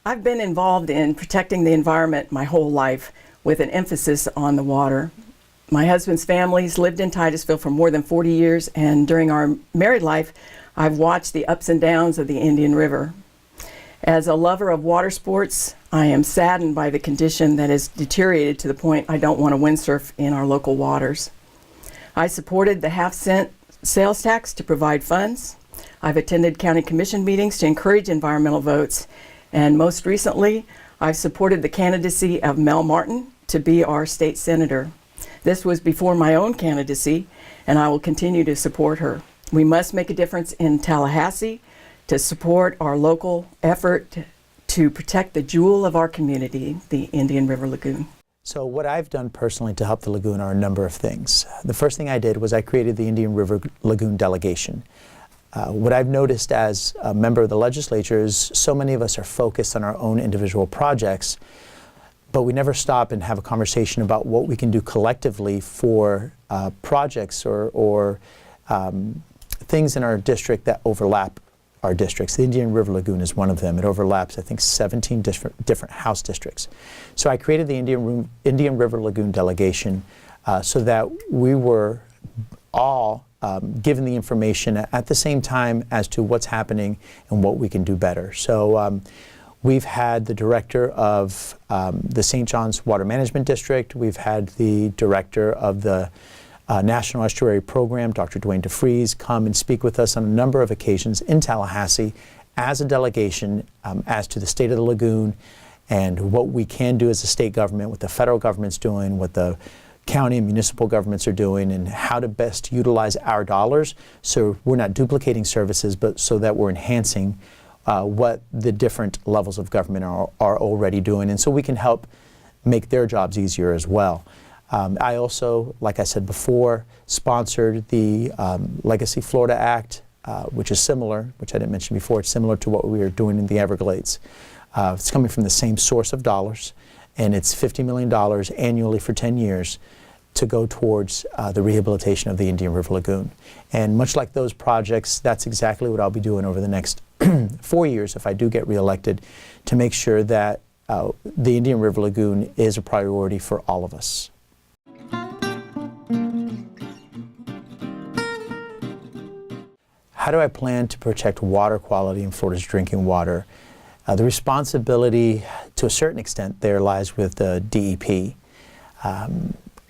I've been involved in protecting the environment my whole life with an emphasis on the water. My husband's family's lived in Titusville for more than 40 years, and during our married life, I've watched the ups and downs of the Indian River. As a lover of water sports, I am saddened by the condition that has deteriorated to the point I don't want to windsurf in our local waters. I supported the half-cent sales tax to provide funds. I've attended county commission meetings to encourage environmental votes, and most recently, I've supported the candidacy of Mel Martin to be our state senator. This was before my own candidacy, and I will continue to support her. We must make a difference in Tallahassee to support our local effort to protect the jewel of our community, the Indian River Lagoon. So what I've done personally to help the lagoon are a number of things. The first thing I did was I created the Indian River Lagoon delegation. What I've noticed as a member of the legislature is so many of us are focused on our own individual projects, but we never stop and have a conversation about what we can do collectively for projects or things in our district that overlap our districts. The Indian River Lagoon is one of them. It overlaps, I think, 17 different House districts. So I created the Indian River Lagoon delegation so that we were all given the information at the same time as to what's happening and what we can do better. So we've had the director of the St. John's Water Management District. We've had the director of the National Estuary Program, Dr. Dwayne DeFries, come and speak with us on a number of occasions in Tallahassee as a delegation as to the state of the lagoon and what we can do as a state government, what the federal government's doing, what the county and municipal governments are doing, and how to best utilize our dollars so we're not duplicating services, but so that we're enhancing what the different levels of government are already doing, and so we can help make their jobs easier as well. I also, like I said before, sponsored the Legacy Florida Act, which is similar, which I didn't mention before. It's similar to what we are doing in the Everglades. It's coming from the same source of dollars, and it's $50 million annually for 10 years to go towards the rehabilitation of the Indian River Lagoon. And much like those projects, that's exactly what I'll be doing over the next 4 years if I do get reelected, to make sure that the Indian River Lagoon is a priority for all of us. How do I plan to protect water quality in Florida's drinking water? The responsibility, to a certain extent, there lies with the DEP.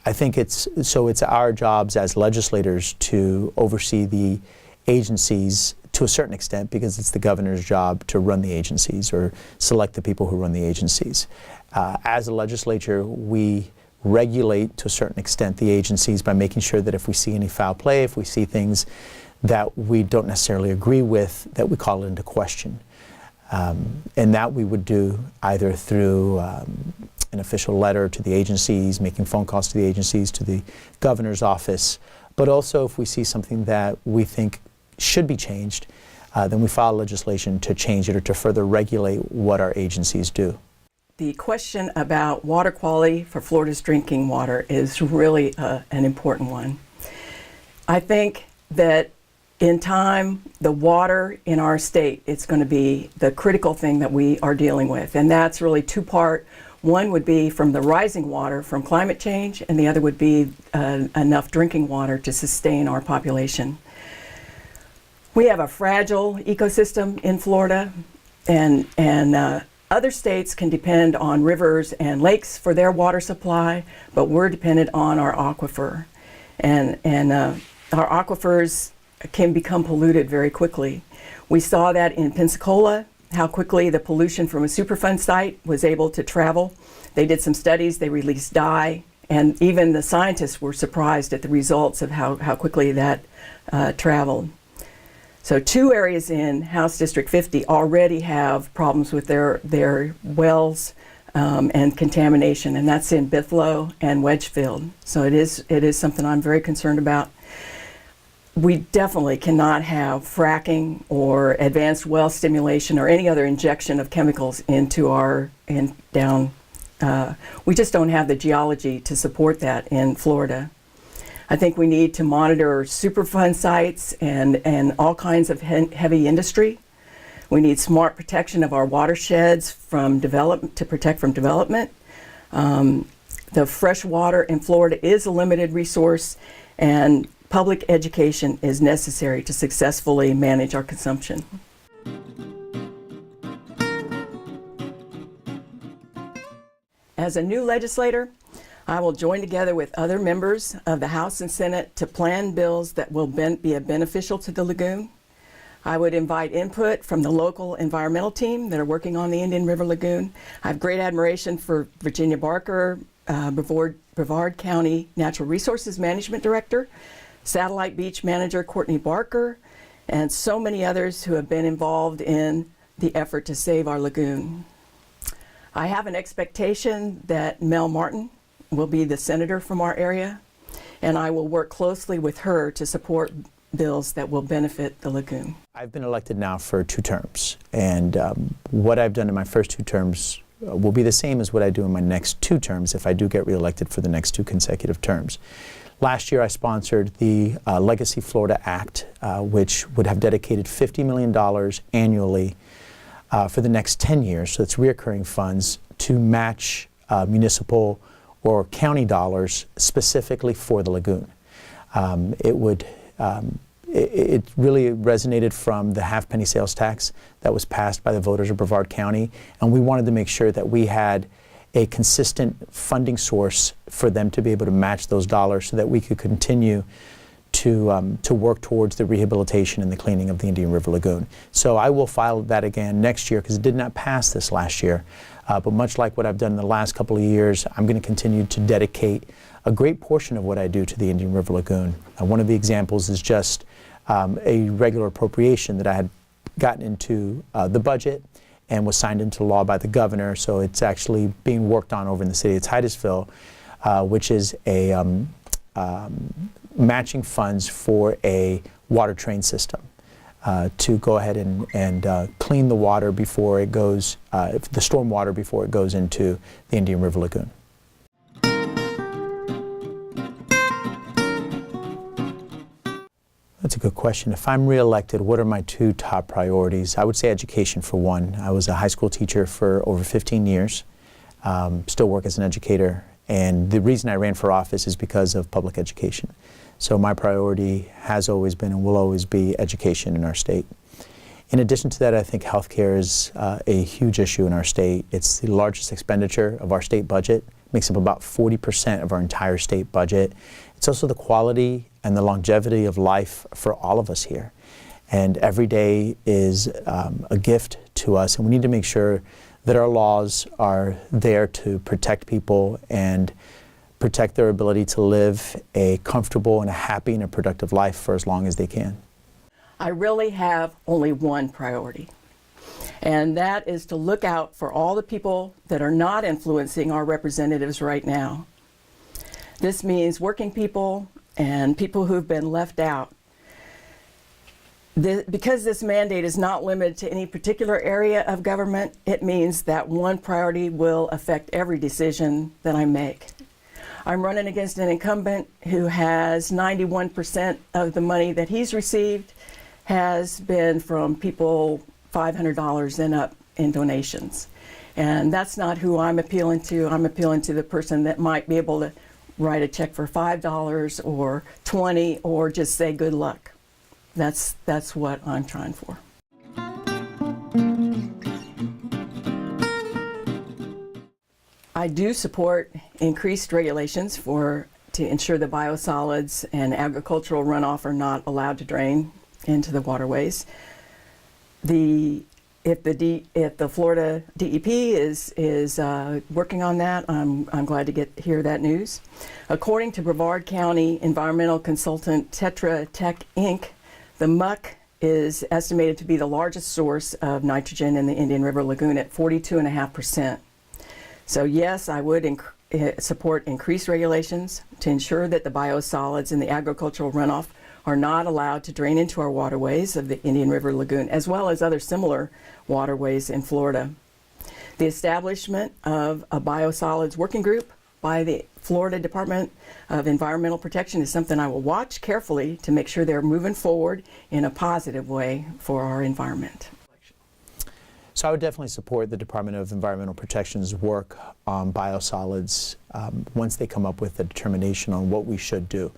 I think it's our jobs as legislators to oversee the agencies to a certain extent, because it's the governor's job to run the agencies or select the people who run the agencies. As a legislature, we regulate to a certain extent the agencies by making sure that if we see any foul play, if we see things that we don't necessarily agree with, that we call it into question. And that we would do either through an official letter to the agencies, making phone calls to the agencies, to the governor's office, but also if we see something that we think should be changed, then we file legislation to change it or to further regulate what our agencies do. The question about water quality for Florida's drinking water is really an important one. I think that in time, the water in our state, it's going to be the critical thing that we are dealing with, and that's really two-part. One would be from the rising water from climate change, and the other would be enough drinking water to sustain our population. We have a fragile ecosystem in Florida, and other states can depend on rivers and lakes for their water supply, but we're dependent on our aquifer, and our aquifers can become polluted very quickly. We saw that in Pensacola, how quickly the pollution from a Superfund site was able to travel. They did some studies, they released dye, and even the scientists were surprised at the results of how quickly that traveled. So 2 areas in House District 50 already have problems with their wells and contamination, and that's in Bithlo and Wedgefield. So it is something I'm very concerned about. We definitely cannot have fracking or advanced well stimulation or any other injection of chemicals into we just don't have the geology to support that in Florida. I think we need to monitor Superfund sites and all kinds of heavy industry. We need smart protection of our watersheds from development, to protect from development. The fresh water in Florida is a limited resource, and public education is necessary to successfully manage our consumption. As a new legislator, I will join together with other members of the House and Senate to plan bills that will be beneficial to the lagoon. I would invite input from the local environmental team that are working on the Indian River Lagoon. I have great admiration for Virginia Barker, Brevard County Natural Resources Management Director, Satellite Beach Manager Courtney Barker, and so many others who have been involved in the effort to save our lagoon. I have an expectation that Mel Martin will be the senator from our area, and I will work closely with her to support bills that will benefit the lagoon. I've been elected now for 2 terms, and what I've done in my first 2 terms will be the same as what I do in my next 2 terms if I do get reelected for the next 2 consecutive terms. Last year I sponsored the Legacy Florida Act, which would have dedicated $50 million annually for the next 10 years, so it's reoccurring funds, to match municipal or county dollars specifically for the lagoon. It really resonated from the half-penny sales tax that was passed by the voters of Brevard County, and we wanted to make sure that we had a consistent funding source for them to be able to match those dollars so that we could continue to work towards the rehabilitation and the cleaning of the Indian River Lagoon. So I will file that again next year because it did not pass this last year. But much like what I've done in the last couple of years, I'm going to continue to dedicate a great portion of what I do to the Indian River Lagoon. One of the examples is just a regular appropriation that I had gotten into the budget and was signed into law by the governor. So it's actually being worked on over in the city of Titusville, which is a matching funds for a water train system to go ahead and clean the water before it goes, the storm water before it goes into the Indian River Lagoon. That's a good question. If I'm reelected, what are my 2 top priorities? I would say education for one. I was a high school teacher for over 15 years, still work as an educator, and the reason I ran for office is because of public education. So my priority has always been and will always be education in our state. In addition to that, I think healthcare is a huge issue in our state. It's the largest expenditure of our state budget, makes up about 40% of our entire state budget. It's also the quality and the longevity of life for all of us here. And every day is a gift to us, and we need to make sure that our laws are there to protect people and protect their ability to live a comfortable and a happy and a productive life for as long as they can. I really have only one priority, and that is to look out for all the people that are not influencing our representatives right now. This means working people and people who've been left out. Because this mandate is not limited to any particular area of government, it means that one priority will affect every decision that I make. I'm running against an incumbent who has 91% of the money that he's received has been from people $500 and up in donations. And that's not who I'm appealing to. I'm appealing to the person that might be able to write a check for $5 or $20 or just say good luck. That's what I'm trying for. I do support increased regulations to ensure the biosolids and agricultural runoff are not allowed to drain into the waterways. If the Florida DEP is working on that, I'm glad to hear that news. According to Brevard County environmental consultant Tetra Tech Inc., the muck is estimated to be the largest source of nitrogen in the Indian River Lagoon at 42.5%. So yes, I would support increased regulations to ensure that the biosolids in the agricultural runoff are not allowed to drain into our waterways of the Indian River Lagoon, as well as other similar waterways in Florida. The establishment of a biosolids working group by the Florida Department of Environmental Protection is something I will watch carefully to make sure they're moving forward in a positive way for our environment. So I would definitely support the Department of Environmental Protection's work on biosolids once they come up with a determination on what we should do.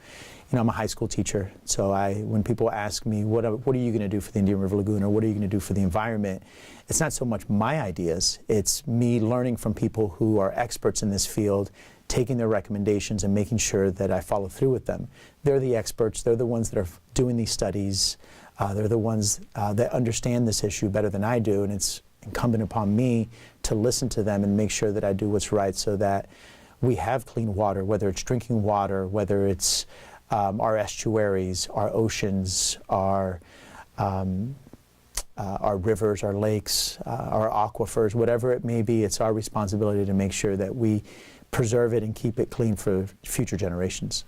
You know, I'm a high school teacher, so when people ask me, what are you going to do for the Indian River Lagoon, or what are you going to do for the environment, it's not so much my ideas, it's me learning from people who are experts in this field, taking their recommendations and making sure that I follow through with them. They're the experts, they're the ones that are doing these studies, they're the ones that understand this issue better than I do, and it's incumbent upon me to listen to them and make sure that I do what's right so that we have clean water, whether it's drinking water, whether it's our estuaries, our oceans, our rivers, our lakes, our aquifers, whatever it may be. It's our responsibility to make sure that we preserve it and keep it clean for future generations.